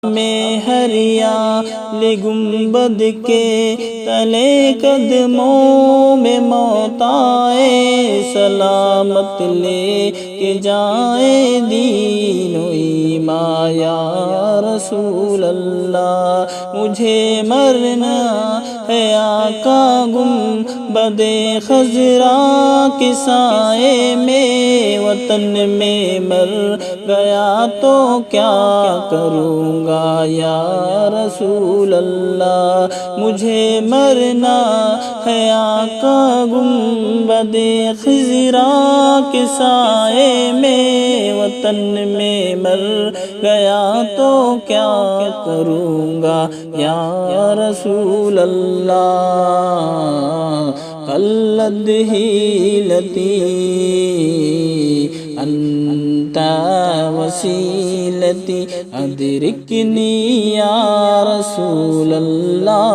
میں ہریا لے گنبد کے تلے قدموں میں موت آئے، سلامت لے کے جائے دین و ایمان یا رسول اللہ۔ مجھے مرنا ہے آقا گنبد خضرا کے سائے میں، وطن میں مر گیا تو کیا کروں گا یا رسول اللہ۔ مجھے مرنا ہے آقا گنبد خضرا کے سائے میں، وطن میں مر گیا تو کیا کروں گا یا رسول اللہ۔ قلت حیلتی انت وسیلتی ادرکنی یا رسول اللہ۔